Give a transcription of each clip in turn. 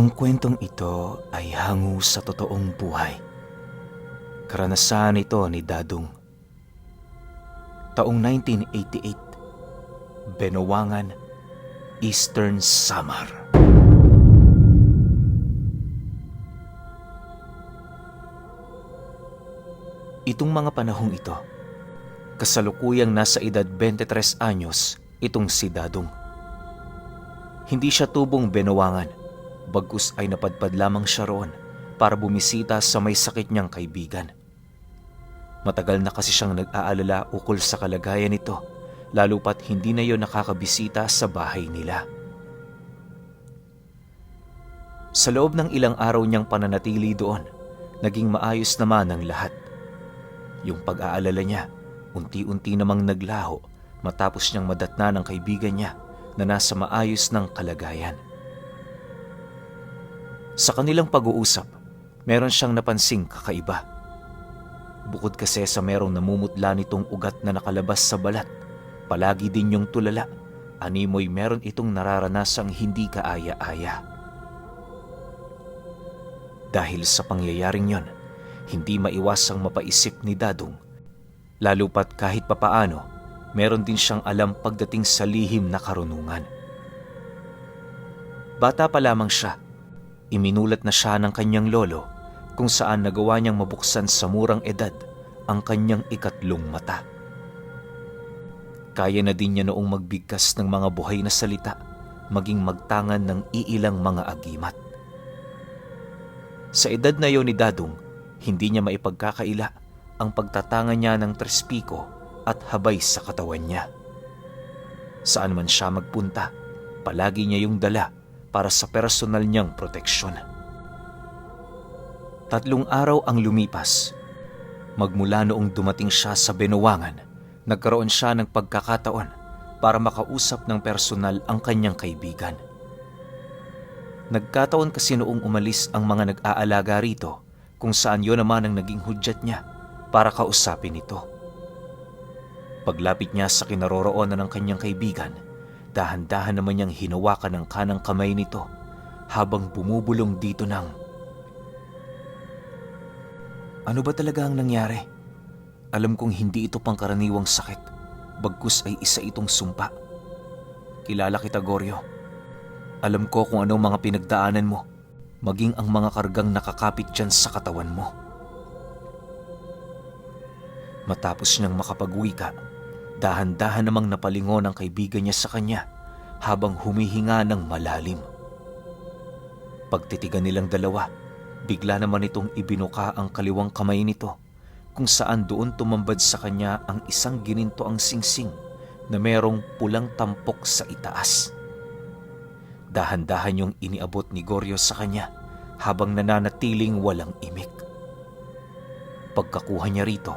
Ang kwentong ito ay hango sa totoong buhay. Karanasan ito ni Dadong. Taong 1988, Benuwangan, Eastern Samar. Itong mga panahong ito, kasalukuyang nasa edad 23 anyos itong si Dadong. Hindi siya tubong Benuwangan, bagkus ay napadpad lamang siya roon para bumisita sa may sakit niyang kaibigan. Matagal na kasi siyang nag-aalala ukol sa kalagayan nito, lalo pat hindi na yon nakakabisita sa bahay nila. Sa loob ng ilang araw niyang pananatili doon, naging maayos naman ang lahat. Yung pag-aalala niya, unti-unti namang naglaho matapos niyang madatna ng kaibigan niya na nasa maayos ng kalagayan. Sa kanilang pag-uusap, meron siyang napansing kakaiba. Bukod kasi sa merong namumutla nitong ugat na nakalabas sa balat, palagi din yung tulala, animoy meron itong nararanasang hindi kaaya-aya. Dahil sa pangyayaring yon, hindi maiwasang mapaisip ni Dadong, lalo pat kahit papaano, meron din siyang alam pagdating sa lihim na karunungan. Bata pa lamang siya, iminulat na siya ng kanyang lolo kung saan nagawa niyang mabuksan sa murang edad ang kanyang ikatlong mata. Kaya na din niya noong magbigkas ng mga buhay na salita, maging magtangan ng iilang mga agimat. Sa edad na yon ni Dadong, hindi niya maipagkakaila ang pagtatangan niya ng trespiko at habay sa katawan niya. Saan man siya magpunta, palagi niya yung dala para sa personal niyang proteksyon. 3 araw ang lumipas. Magmula noong dumating siya sa Benuwangan, nagkaroon siya ng pagkakataon para makausap ng personal ang kanyang kaibigan. Nagkataon kasi noong umalis ang mga nag-aalaga rito kung saan yon naman ang naging hudyat niya para kausapin ito. Paglapit niya sa kinaroroonan ng kanyang kaibigan, dahan-dahan naman niyang hinawakan ang kanang kamay nito habang bumubulong dito ng, "Ano ba talaga ang nangyari? Alam kong hindi ito pangkaraniwang sakit, bagkus ay isa itong sumpa. Kilala kita, Goryo. Alam ko kung anong mga pinagdaanan mo, maging ang mga kargang nakakapit dyan sa katawan mo." Matapos niyang makapag-wika, dahan-dahan namang napalingon ang kaibigan niya sa kanya habang humihinga ng malalim. Pagtitigan nilang dalawa, bigla naman itong ibinuka ang kaliwang kamay nito kung saan doon tumambad sa kanya ang isang ginintoang singsing na merong pulang tampok sa itaas. Dahan-dahan yung iniabot ni Goryo sa kanya habang nananatiling walang imik. Pagkakuha niya rito,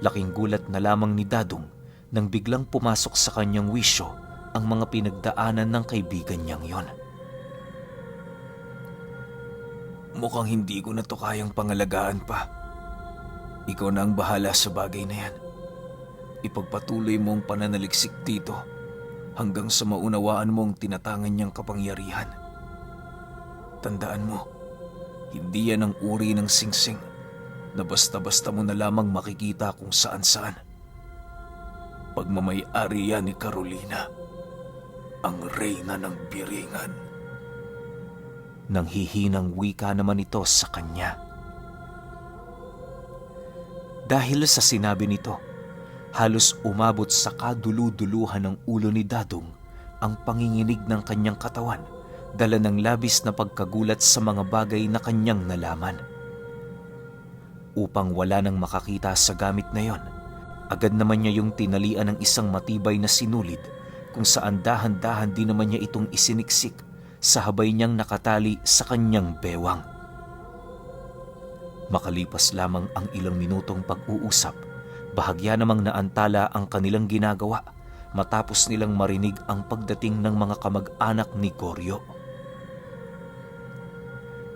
laking gulat na lamang ni Dadong nang biglang pumasok sa kanyang wisyo ang mga pinagdaanan ng kaibigan niyang yon. "Mukhang hindi ko na to kayang pangalagaan pa. Ikaw na ang bahala sa bagay na yan. Ipagpatuloy mo ang pananaliksik dito hanggang sa maunawaan mo ang tinatangan niyang kapangyarihan. Tandaan mo, hindi yan ang uri ng singsing na basta-basta mo na lamang makikita kung saan-saan. Pagmamay-ari yan ni Carolina, ang reyna ng Biringan." Nang hihinang wika naman ito sa kanya. Dahil sa sinabi nito, halos umabot sa kadulu-duluhan ng ulo ni Dadong ang panginginig ng kanyang katawan, dala ng labis na pagkagulat sa mga bagay na kanyang nalaman. Upang wala nang makakita sa gamit na yon, agad naman niya yung tinalian ng isang matibay na sinulid kung saan dahan-dahan din naman niya itong isiniksik sa habay niyang nakatali sa kanyang bewang. Makalipas lamang ang ilang minutong pag-uusap, bahagya namang naantala ang kanilang ginagawa matapos nilang marinig ang pagdating ng mga kamag-anak ni Goryo.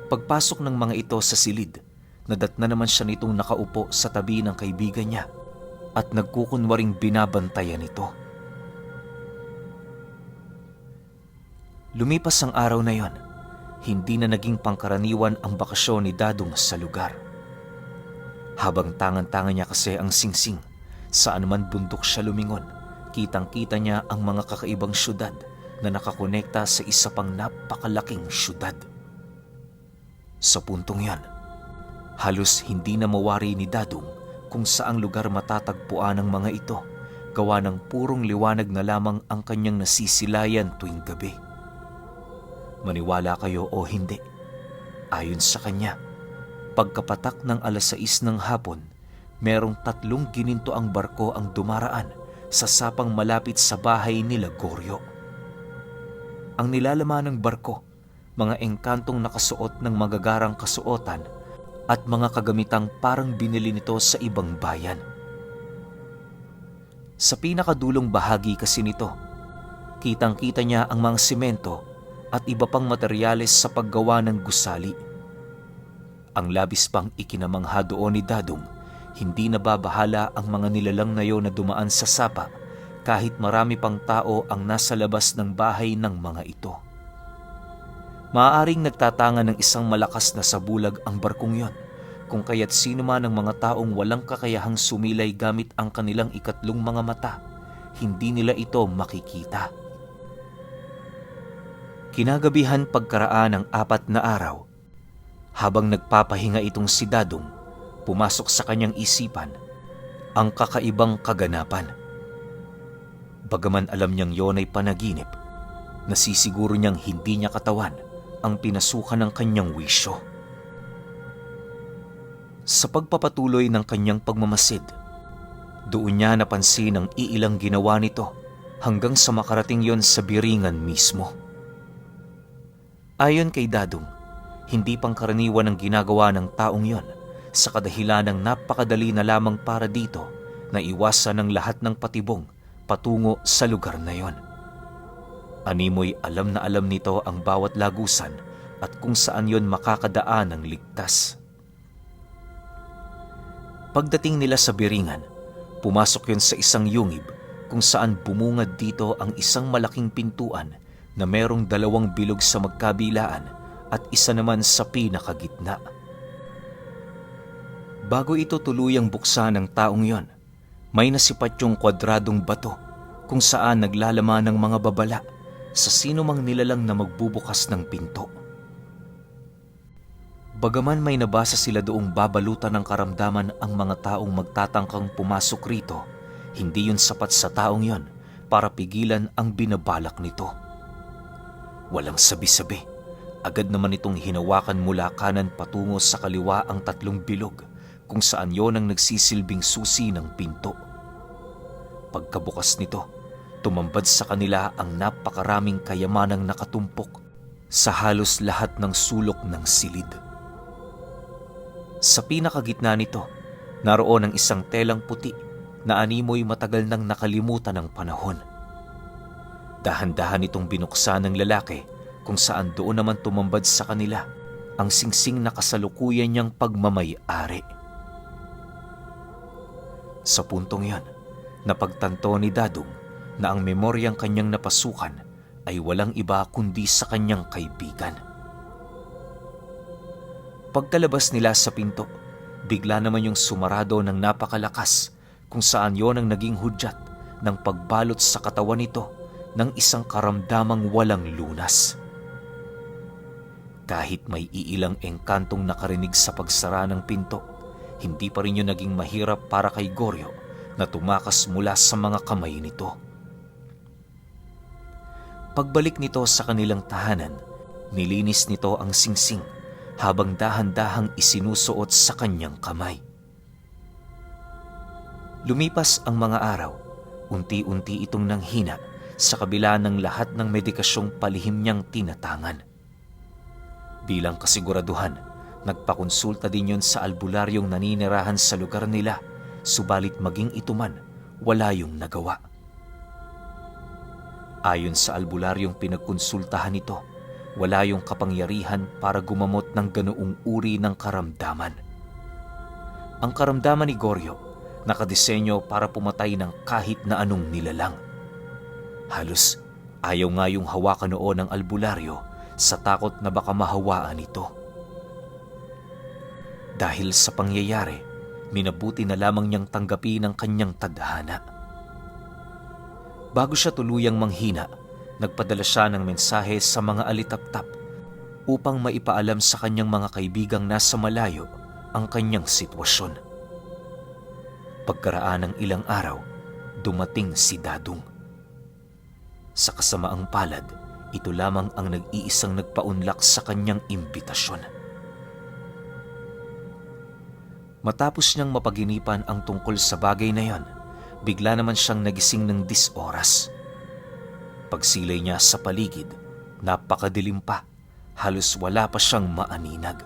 Pagpasok ng mga ito sa silid, nadatna naman siya nitong nakaupo sa tabi ng kaibigan niya at nagkukunwaring binabantayan ito. Lumipas ang araw na yon, hindi na naging pangkaraniwan ang bakasyon ni Dadong sa lugar. Habang tangan-tangan niya kasi ang singsing, saan man bundok siya lumingon, kitang-kita niya ang mga kakaibang syudad na nakakonekta sa isa pang napakalaking syudad. Sa puntong yan, halos hindi na mawari ni Dadong kung saang lugar matatagpuan ang mga ito, gawa ng purong liwanag na lamang ang kanyang nasisilayan tuwing gabi. Maniwala kayo o hindi, ayon sa kanya, pagkapatak ng 6:00 ng hapon, merong 3 ginintoang barko ang dumaraan sa sapang malapit sa bahay nila Goryo. Ang nilalaman ng barko, mga engkantong nakasuot ng magagarang kasuotan at mga kagamitang parang binili nito sa ibang bayan. Sa pinakadulong bahagi kasi nito, kitang-kita niya ang mga simento at iba pang materyales sa paggawa ng gusali. Ang labis pang ikinamangha doon ni Dadong, hindi nababahala ang mga nilalang na yon na dumaan sa sapa kahit marami pang tao ang nasa labas ng bahay ng mga ito. Maaaring nagtatanga ng isang malakas na sabulag ang barkong yon, kung kaya't sino man ang mga taong walang kakayahang sumilay gamit ang kanilang ikatlong mga mata, hindi nila ito makikita. Kinagabihan pagkaraan ng 4 na araw, habang nagpapahinga itong si Dadong, pumasok sa kanyang isipan ang kakaibang kaganapan. Bagaman alam niyang yon ay panaginip, nasisiguro niyang hindi niya katawan ang pinasukan ng kanyang wisyo. Sa pagpapatuloy ng kanyang pagmamasid, doon niya napansin ang iilang ginawa nito hanggang sa makarating yon sa Biringan mismo. Ayon kay Dadong, hindi pangkaraniwan ang ginagawa ng taong yon sa kadahilan ng napakadali na lamang para dito na iwasan ng lahat ng patibong patungo sa lugar na yon. Animoy alam na alam nito ang bawat lagusan at kung saan yon makakadaan ng ligtas. Pagdating nila sa Biringan, pumasok yon sa isang yungib kung saan bumungad dito ang isang malaking pintuan na merong 2 bilog sa magkabilaan at isa naman sa pinakagitna. Bago ito tuluyang buksan ng taong yon, may nasipat yung kwadradong bato kung saan naglalaman ng mga babala sa sino mang nilalang na magbubukas ng pinto. Bagaman may nabasa sila doong babalutan ng karamdaman ang mga taong magtatangkang pumasok rito, hindi yun sapat sa taong yon para pigilan ang binabalak nito. Walang sabi-sabi, agad naman itong hinawakan mula kanan patungo sa kaliwa ang 3 bilog kung saan yon ang nagsisilbing susi ng pinto. Pagkabukas nito, tumambad sa kanila ang napakaraming kayamanang nakatumpok sa halos lahat ng sulok ng silid. Sa pinakagitna nito, naroon ang isang telang puti na animoy matagal nang nakalimutan ng panahon. Dahan-dahan itong binuksan ng lalaki kung saan doon naman tumambad sa kanila ang singsing na kasalukuyan niyang pagmamay-ari. Sa puntong yan, napagtanto ni Dadong na ang memoryang kanyang napasukan ay walang iba kundi sa kanyang kaibigan. Pagkalabas nila sa pinto, bigla naman yung sumarado ng napakalakas kung saan yon ang naging hudyat ng pagbalot sa katawan nito ng isang karamdamang walang lunas. Kahit may iilang engkantong nakarinig sa pagsara ng pinto, hindi pa rin yun naging mahirap para kay Goryo na tumakas mula sa mga kamay nito. Pagbalik nito sa kanilang tahanan, nilinis nito ang singsing habang dahan-dahang isinusuot sa kanyang kamay. Lumipas ang mga araw, unti-unti itong nanghina sa kabila ng lahat ng medikasyong palihim niyang tinatangan. Bilang kasiguraduhan, nagpakonsulta din yon sa albularyong naninirahan sa lugar nila, subalit maging ito man, wala yung nagawa. Ayon sa albularyong pinagkonsultahan nito, wala yung kapangyarihan para gumamot ng ganoong uri ng karamdaman. Ang karamdaman ni Goryo, nakadisenyo para pumatay ng kahit na anong nilalang. Halos ayaw nga yung hawakan noon ng albularyo sa takot na baka mahawaan ito. Dahil sa pangyayari, minabuti na lamang niyang tanggapin ang kanyang tadhana. Bago siya tuluyang manghina, nagpadala siya ng mensahe sa mga alitaptap upang maipaalam sa kanyang mga kaibigang nasa malayo ang kanyang sitwasyon. Pagkaraan ng ilang araw, dumating si Dadong. Sa kasamaang palad, ito lamang ang nag-iisang nagpaunlak sa kanyang imbitasyon. Matapos niyang mapaginipan ang tungkol sa bagay na yon, bigla naman siyang nagising ng 10 oras. Pagsilay niya sa paligid, napakadilim pa, halos wala pa siyang maaninag.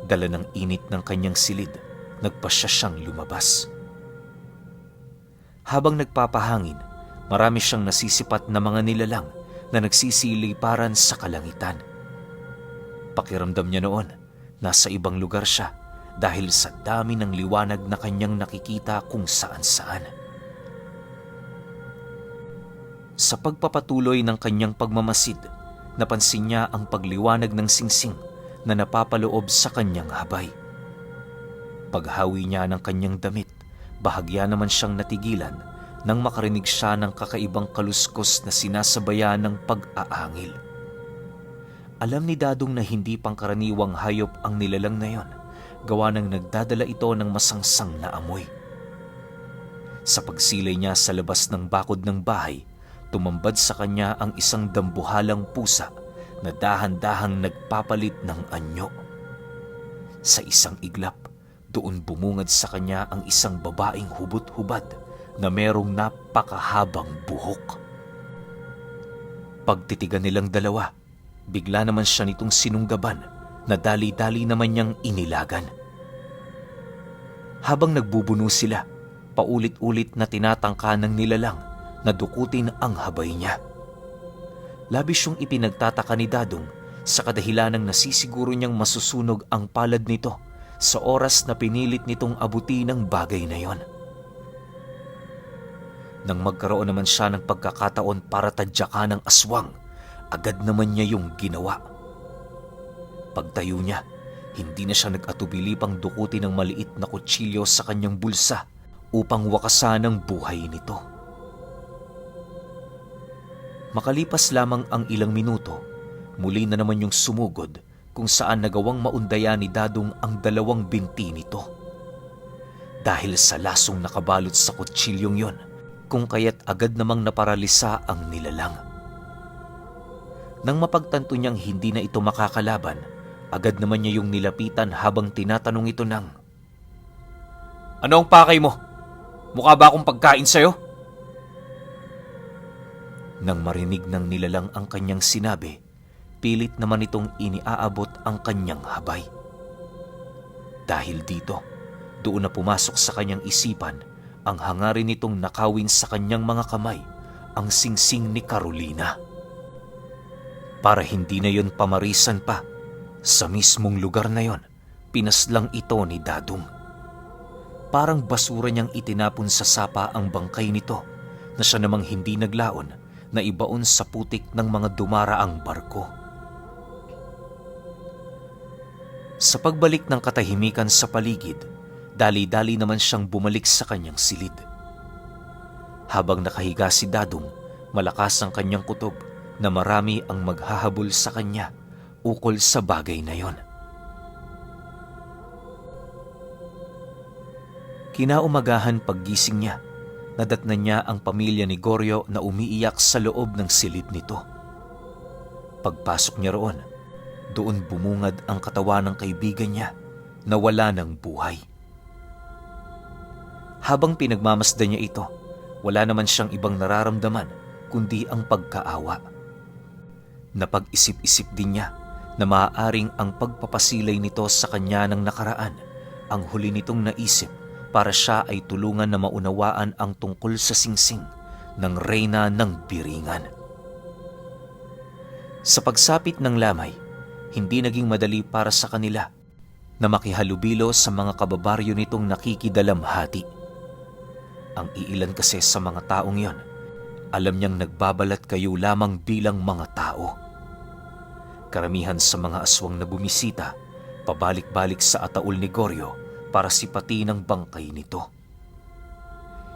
Dala ng init ng kanyang silid, nagpasya siyang lumabas. Habang nagpapahangin, marami siyang nasisipat na mga nilalang na nagsisiliparan sa kalangitan. Pakiramdam niya noon, nasa ibang lugar siya dahil sa dami ng liwanag na kanyang nakikita kung saan-saan. Sa pagpapatuloy ng kanyang pagmamasid, napansin niya ang pagliwanag ng singsing na napapaloob sa kanyang habay. Paghawi niya ng kanyang damit, bahagya naman siyang natigilan nang makarinig siya ng kakaibang kaluskos na sinasabayan ng pag-aangil. Alam ni Dadong na hindi pangkaraniwang hayop ang nilalang na yon, gawa ng nagdadala ito ng masangsang na amoy. Sa pagsilay niya sa labas ng bakod ng bahay, tumambad sa kanya ang isang dambuhalang pusa na dahan-dahang nagpapalit ng anyo. Sa isang iglap, doon bumungad sa kanya ang isang babaeng hubot-hubad na merong napakahabang buhok. Pagtitigan nilang dalawa, bigla naman siya nitong sinunggaban na dali-dali naman niyang inilagan. Habang nagbubuno sila, paulit-ulit na tinatangka ng nilalang na dukutin ang habay niya. Labis yung ipinagtataka ni Dadong sa kadahilanang nasisiguro niyang masusunog ang palad nito sa oras na pinilit nitong abuti ng bagay na yon. Nang magkaroon naman siya ng pagkakataon para tadyakan ng aswang, agad naman niya yung ginawa. Pagtayo niya, hindi na siya nag-atubili pang dukutin ng maliit na kutsilyo sa kanyang bulsa upang wakasan ang buhay nito. Makalipas lamang ang ilang minuto, muli na naman yung sumugod kung saan nagawang maundaya ni Dadong ang 2 binti nito. Dahil sa lasong nakabalot sa kutsilyong yon, kung kaya't agad namang naparalisa ang nilalang. Nang mapagtanto niyang hindi na ito makakalaban, agad naman niya yung nilapitan habang tinatanong ito ng, "Ano ang pakay mo? Mukha ba akong pagkain sa'yo?" Nang marinig ng nilalang ang kanyang sinabi, pilit naman itong iniaabot ang kanyang habay. Dahil dito, doon na pumasok sa kanyang isipan ang hangarin nitong nakawin sa kanyang mga kamay ang singsing ni Carolina. Para hindi na yon pamarisan pa, sa mismong lugar na yon, pinaslang ito ni Dadong. Parang basura niyang itinapon sa sapa ang bangkay nito na siya namang hindi naglaon na ibaon sa putik ng mga dumaraang barko. Sa pagbalik ng katahimikan sa paligid, dali-dali naman siyang bumalik sa kanyang silid. Habang nakahiga si Dadong, malakas ang kanyang kutob na marami ang maghahabol sa kanya ukol sa bagay na yon. Kinaumagahan paggising niya, nadatnan niya ang pamilya ni Goryo na umiiyak sa loob ng silid nito. Pagpasok niya roon, doon bumungad ang katawan ng kaibigan niya na wala ng buhay. Habang pinagmamasdan niya ito, wala naman siyang ibang nararamdaman kundi ang pagkaawa. Napag-isip-isip din niya na maaaring ang pagpapasilay nito sa kanya ng nakaraan ang huli nitong naisip para siya ay tulungan na maunawaan ang tungkol sa singsing ng reyna ng Biringan. Sa pagsapit ng lamay, hindi naging madali para sa kanila na makihalubilo sa mga kababaryo nitong nakikidalamhati. Ang iilan kasi sa mga taong yon, alam niyang nagbabalat kayo lamang bilang mga tao. Karamihan sa mga aswang na bumisita, pabalik-balik sa ataol ni Goryo para sipatin ang bangkay nito.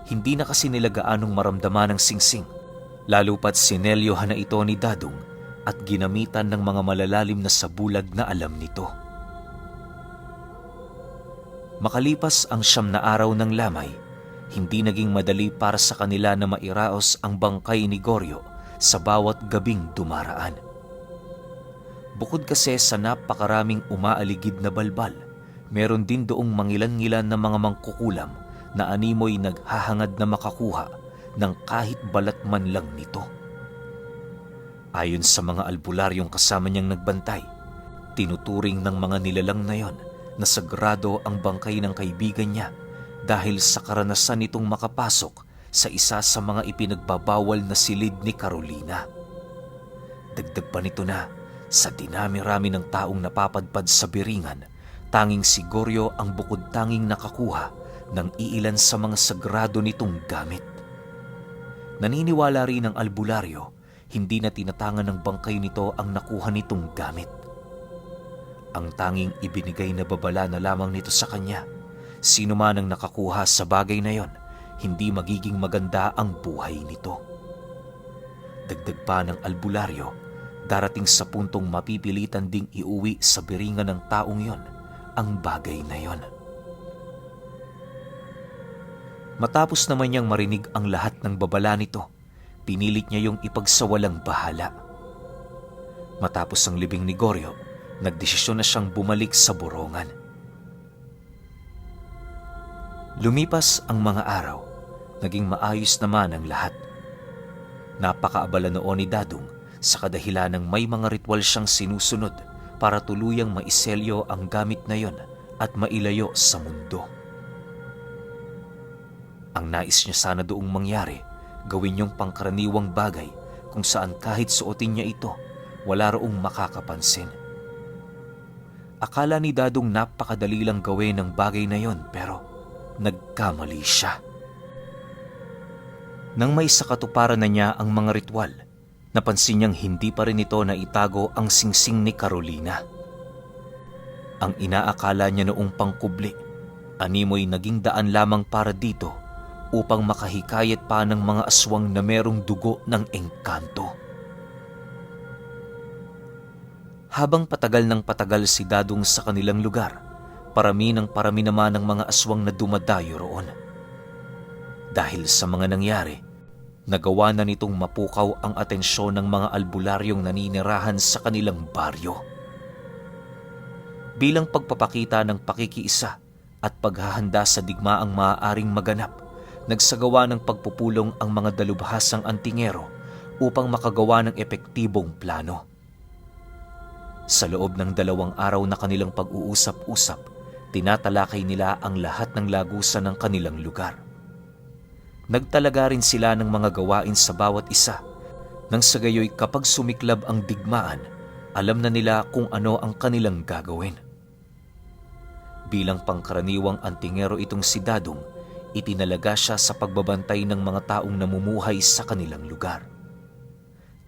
Hindi na kasi nila gaanong maramdaman ang singsing, lalo pat sinelyohan na ito ni Dadong at ginamitan ng mga malalalim na sabulag na alam nito. Makalipas ang 9 na araw ng lamay, hindi naging madali para sa kanila na mairaos ang bangkay ni Goryo sa bawat gabing dumaraan. Bukod kasi sa napakaraming umaaligid na balbal, meron din doong mangilan-ngilan na mga mangkukulam na animoy naghahangad na makakuha ng kahit balat man lang nito. Ayon sa mga albularyong kasama niyang nagbantay, tinuturing ng mga nilalang na yon na sagrado ang bangkay ng kaibigan niya dahil sa karanasan nitong makapasok sa isa sa mga ipinagbabawal na silid ni Carolina. Dagdag pa nito na sa dinami-rami ng taong napapadpad sa biringan, tanging si Goryo ang bukod tanging nakakuha ng iilan sa mga sagrado nitong gamit. Naniniwala rin ang albularyo, hindi na tinatangan ng bangkay nito ang nakuha nitong gamit. Ang tanging ibinigay na babala na lamang nito sa kanya, sino man ang nakakuha sa bagay na yon, hindi magiging maganda ang buhay nito. Dagdag pa ng albularyo, darating sa puntong mapipilitan ding iuwi sa biringan ng taong yon ang bagay na yon. Matapos naman niyang marinig ang lahat ng babala nito, pinilit niya yung ipagsawalang bahala. Matapos ang libing ni Goryo, nagdesisyon na siyang bumalik sa Borongan. Lumipas ang mga araw, naging maayos naman ang lahat. Napakaabala noon ni Dadong sa kadahilan ng may mga ritual siyang sinusunod para tuluyang maiselyo ang gamit na yon at mailayo sa mundo. Ang nais niya sana doong mangyari, gawin yung pangkaraniwang bagay kung saan kahit suotin niya ito, wala roong makakapansin. Akala ni Dadong napakadali lang gawin ang bagay na yon pero nagkamali siya. Nang may sakatuparan na niya ang mga ritual, napansin niyang hindi pa rin ito na itago ang singsing ni Carolina. Ang inaakala niya noong pangkubli, animoy naging daan lamang para dito upang makahikayat pa ng mga aswang na merong dugo ng engkanto. Habang patagal ng patagal si Dadong sa kanilang lugar, parami naman ng mga aswang na dumadayo roon. Dahil sa mga nangyari, nagawa na nitong mapukaw ang atensyon ng mga albularyong naninirahan sa kanilang baryo. Bilang pagpapakita ng pakikiisa at paghahanda sa digmaang maaaring maganap, nagsagawa ng pagpupulong ang mga dalubhasang antingero upang makagawa ng epektibong plano. Sa loob ng 2 araw na kanilang pag-uusap-usap, tinatalakay nila ang lahat ng lagusan ng kanilang lugar. Nagtalaga rin sila ng mga gawain sa bawat isa, nang sa gayoy kapag sumiklab ang digmaan, alam na nila kung ano ang kanilang gagawin. Bilang pangkaraniwang antingero itong si Dadong, itinalaga siya sa pagbabantay ng mga taong namumuhay sa kanilang lugar.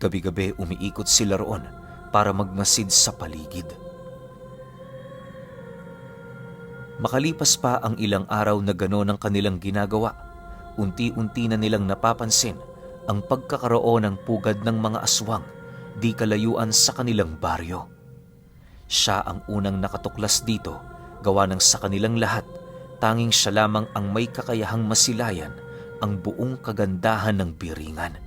Gabi-gabi umiikot sila roon para magmasid sa paligid. Makalipas pa ang ilang araw na gano'n ang kanilang ginagawa, unti-unti na nilang napapansin ang pagkakaroon ng pugad ng mga aswang di kalayuan sa kanilang baryo. Siya ang unang nakatuklas dito, gawa ng sa kanilang lahat, tanging siya lamang ang may kakayahang masilayan ang buong kagandahan ng biringan.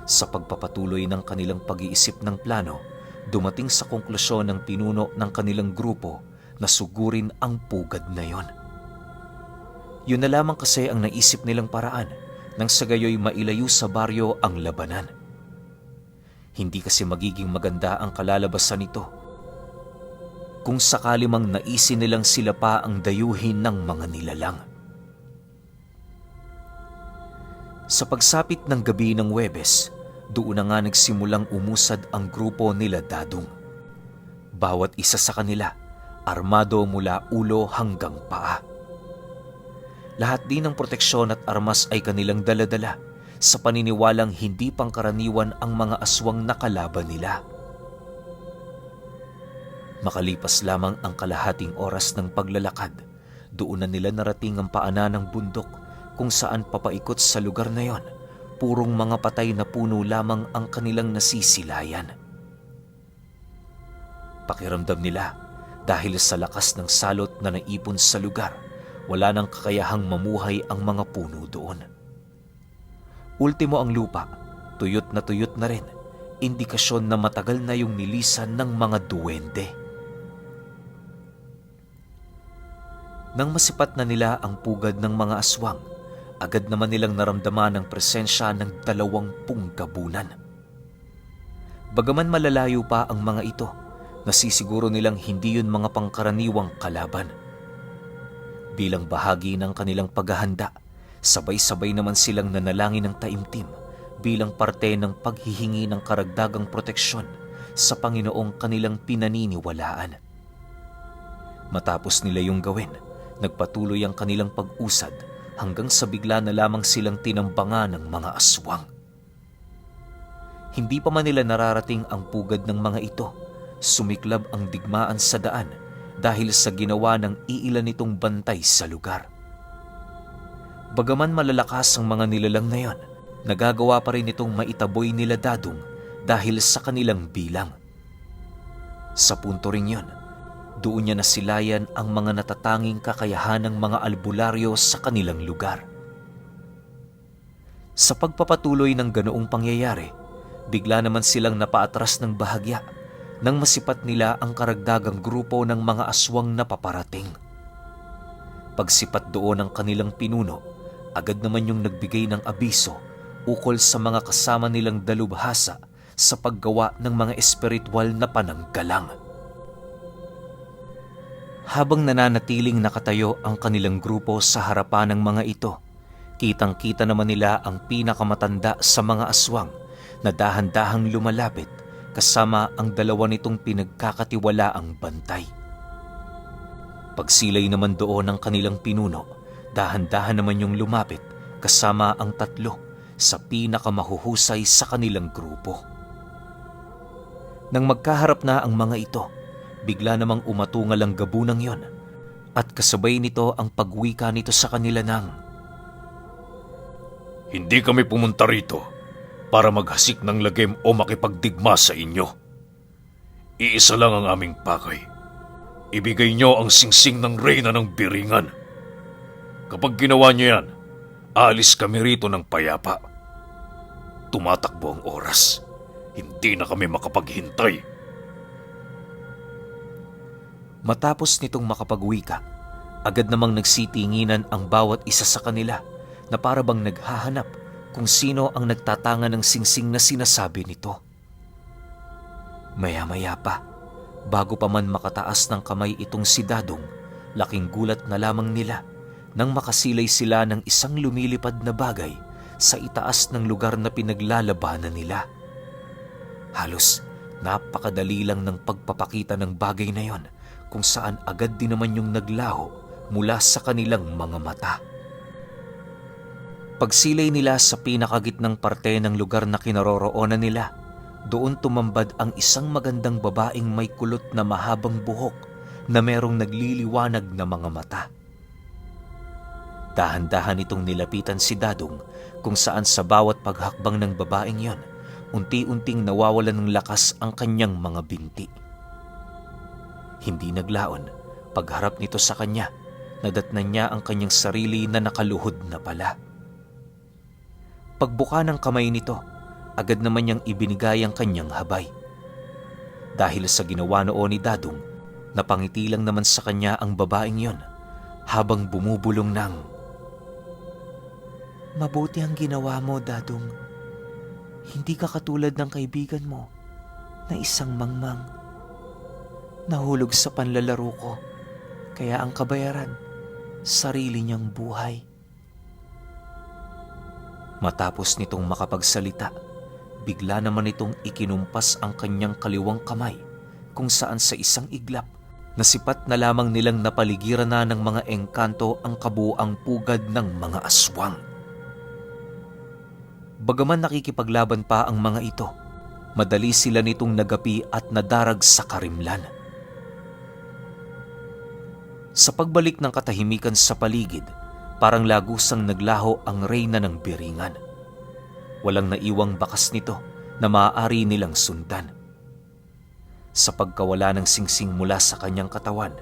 Sa pagpapatuloy ng kanilang pag-iisip ng plano, dumating sa konklusyon ng pinuno ng kanilang grupo na sugurin ang pugad na yon. Yun na lamang kasi ang naisip nilang paraan nang sa gayoy mailayo sa baryo ang labanan. Hindi kasi magiging maganda ang kalalabasan nito kung sakali mang naisin nilang sila pa ang dayuhin ng mga nilalang. Sa pagsapit ng gabi ng Huwebes, doon na nga nagsimulang umusad ang grupo nila Dadong. Bawat isa sa kanila, armado mula ulo hanggang paa. Lahat din ng proteksyon at armas ay kanilang daladala, sa paniniwalang hindi pangkaraniwan ang mga aswang na kalaban nila. Makalipas lamang ang kalahating oras ng paglalakad, doon na nila narating ang paanan ng bundok kung saan papaikot sa lugar na yon, purong mga patay na puno lamang ang kanilang nasisilayan. Pakiramdam nila, dahil sa lakas ng salot na naipon sa lugar, wala nang kakayahang mamuhay ang mga puno doon. Ultimo ang lupa, tuyot na rin, indikasyon na matagal na yung nilisan ng mga duwende. Nang masipat na nila ang pugad ng mga aswang, agad naman nilang naramdaman ang presensya ng 20 gabunan. Bagaman malalayo pa ang mga ito, nasisiguro nilang hindi yun mga pangkaraniwang kalaban. Bilang bahagi ng kanilang paghahanda, sabay-sabay naman silang nanalangin ng taimtim bilang parte ng paghihingi ng karagdagang proteksyon sa Panginoong kanilang pinaniniwalaan. Matapos nila yung gawin, nagpatuloy ang kanilang pag-usad hanggang sa bigla na lamang silang tinambangan ng mga aswang. Hindi pa man nila nararating ang pugad ng mga ito, sumiklab ang digmaan sa daan dahil sa ginawa ng iilan nitong bantay sa lugar. Bagaman malalakas ang mga nilalang na yon, nagagawa pa rin itong maitaboy nila Dadong dahil sa kanilang bilang. Sa punto ring yon, doon niya nasilayan ang mga natatanging kakayahan ng mga albularyo sa kanilang lugar. Sa pagpapatuloy ng ganoong pangyayari, bigla naman silang napaatras ng bahagya nang masipat nila ang karagdagang grupo ng mga aswang na paparating. Pagsipat doon ng kanilang pinuno, agad naman yung nagbigay ng abiso ukol sa mga kasama nilang dalubhasa sa paggawa ng mga espiritual na pananggalang. Habang nananatiling nakatayo ang kanilang grupo sa harapan ng mga ito, kitang-kita naman nila ang pinakamatanda sa mga aswang na dahan-dahang lumalapit kasama ang dalawa nitong pinagkakatiwalaang bantay. Pagsilay naman doon ng kanilang pinuno, dahan-dahan naman yung lumapit kasama ang 3 sa pinakamahuhusay sa kanilang grupo. Nang magkaharap na ang mga ito, bigla namang umatungal ang gabunang yon at kasabay nito ang pagwika nito sa kanila ng, "Hindi kami pumunta rito para maghasik ng lagim o makipagdigma sa inyo. Iisa lang ang aming pakay. Ibigay nyo ang singsing ng reyna ng Biringan. Kapag ginawa nyo yan, aalis kami rito ng payapa. Tumatakbo ang oras. Hindi na kami makapaghintay." Matapos nitong makapagwika, agad namang nagsitinginan ang bawat isa sa kanila na para bang naghahanap kung sino ang nagtatanga ng singsing na sinasabi nito. Maya-maya pa, bago pa man makataas ng kamay itong si Dadong, laking gulat na lamang nila nang makasilay sila ng isang lumilipad na bagay sa itaas ng lugar na pinaglalabanan nila. Halos napakadali lang ng pagpapakita ng bagay na yon, kung saan agad din naman yung naglaho mula sa kanilang mga mata. Pagsilay nila sa pinakagitnang parte ng lugar na kinaroroonan nila, doon tumambad ang isang magandang babaeng may kulot na mahabang buhok na merong nagliliwanag na mga mata. Dahan-dahan itong nilapitan si Dadong kung saan sa bawat paghakbang ng babaeng yon, unti-unting nawawalan ng lakas ang kanyang mga binti. Hindi naglaon, pagharap nito sa kanya, nadatnan niya ang kanyang sarili na nakaluhod na pala. Pagbuka ng kamay nito, agad naman niyang ibinigay ang kanyang habay. Dahil sa ginawa noon ni Dadong, napangiti lang naman sa kanya ang babaeng yon habang bumubulong ng, "Mabuti ang ginawa mo, Dadong. Hindi ka katulad ng kaibigan mo na isang mangmang. Nahulog sa panlalaro ko, kaya ang kabayaran, sarili niyang buhay." Matapos nitong makapagsalita, bigla naman itong ikinumpas ang kanyang kaliwang kamay kung saan sa isang iglap, nasipat na lamang nilang napaligiran na ng mga engkanto ang kabuuang pugad ng mga aswang. Bagaman nakikipaglaban pa ang mga ito, madali sila nitong nagapi at nadarag sa karimlan. Sa pagbalik ng katahimikan sa paligid, parang lagusang naglaho ang reyna ng Biringan. Walang naiwang bakas nito na maaari nilang sundan. Sa pagkawala ng singsing mula sa kanyang katawan,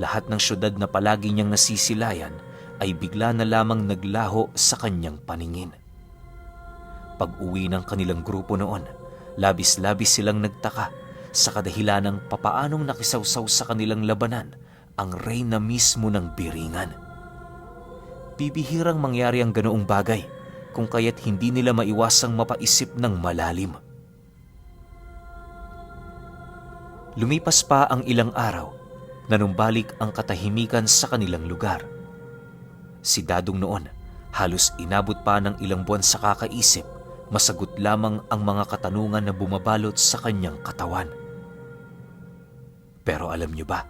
lahat ng syudad na palagi niyang nasisilayan ay bigla na lamang naglaho sa kanyang paningin. Pag-uwi ng kanilang grupo noon, labis-labis silang nagtaka sa kadahilan ng papaanong nakisawsaw sa kanilang labanan ang reyna mismo ng Biringan. Bibihirang mangyari ang ganoong bagay kung kaya't hindi nila maiwasang mapaisip ng malalim. Lumipas pa ang ilang araw, nanumbalik ang katahimikan sa kanilang lugar. Si Dadong noon, halos inabot pa ng ilang buwan sa kakaisip, masagot lamang ang mga katanungan na bumabalot sa kanyang katawan. Pero alam niyo ba,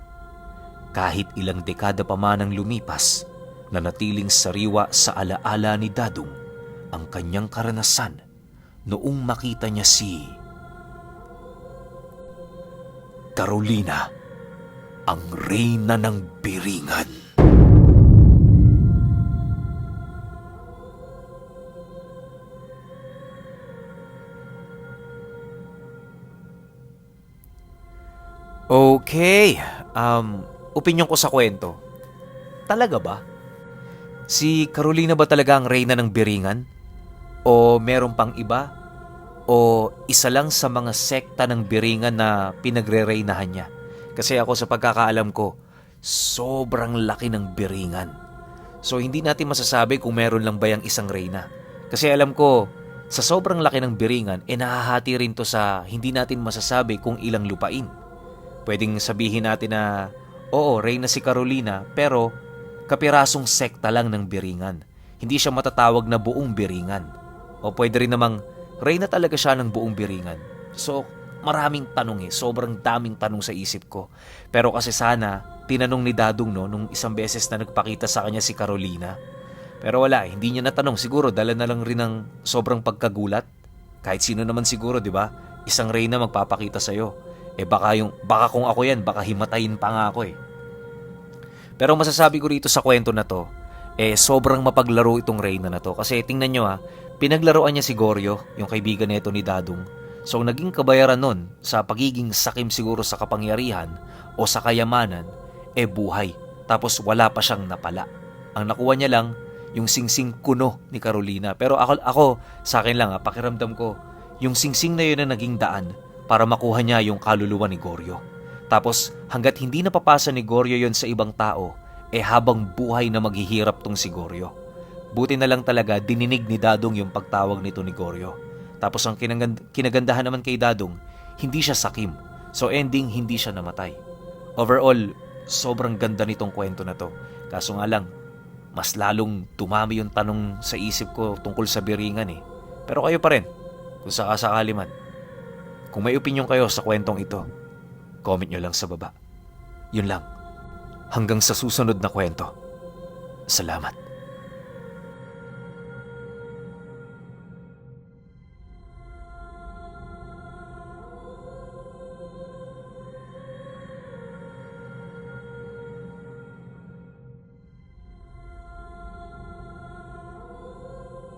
kahit ilang dekada pa man ang lumipas, nanatiling sariwa sa alaala ni Dadong ang kanyang karanasan noong makita niya si Carolina, ang reyna ng Biringan. Okay, opinyon ko sa kwento. Talaga ba? Si Carolina ba talaga ang reyna ng Biringan? O meron pang iba? O isa lang sa mga sekta ng Biringan na pinagre-reynahan niya? Kasi ako sa pagkakaalam ko, sobrang laki ng Biringan. So hindi natin masasabi kung meron lang ba yung isang reyna. Kasi alam ko, sa sobrang laki ng Biringan, nahahati rin to sa hindi natin masasabi kung ilang lupain. Pwedeng sabihin natin na, oo, reyna si Carolina, pero kapirasong sekta lang ng Biringan. Hindi siya matatawag na buong Biringan. O pwede rin namang, reyna talaga siya ng buong Biringan. So, maraming tanong sobrang daming tanong sa isip ko. Pero kasi sana, tinanong ni Dadong nung isang beses na nagpakita sa kanya si Carolina. Pero wala, hindi niya natanong. Siguro, dala na lang rin ng sobrang pagkagulat. Kahit sino naman siguro, di ba? Isang reyna magpapakita sa'yo. Baka kung ako yan, baka himatayin pa nga ako . Pero masasabi ko rito sa kwento na to, sobrang mapaglaro itong reyna na to. Kasi tingnan nyo pinaglaruan niya si Goryo, yung kaibigan nito ni Dadong. So naging kabayaran nun sa pagiging sakim siguro sa kapangyarihan o sa kayamanan, buhay. Tapos wala pa siyang napala. Ang nakuha niya lang, yung singsing kuno ni Carolina. Pero ako sa akin lang, pakiramdam ko, yung singsing na yun na naging daan para makuha niya yung kaluluwa ni Goryo. Tapos hanggat hindi napapasa ni Goryo yon sa ibang tao, habang buhay na maghihirap tong si Goryo. Buti na lang talaga dininig ni Dadong yung pagtawag nito ni Goryo. Tapos ang kinagandahan naman kay Dadong, hindi siya sakim. So ending, hindi siya namatay. Overall, sobrang ganda nitong kwento na to. Kaso nga lang, mas lalong tumami yung tanong sa isip ko tungkol sa Biringan . Pero kayo pa rin, kung sakasakali man. Kung may opinyon kayo sa kwentong ito, comment nyo lang sa baba. Yun lang. Hanggang sa susunod na kwento. Salamat.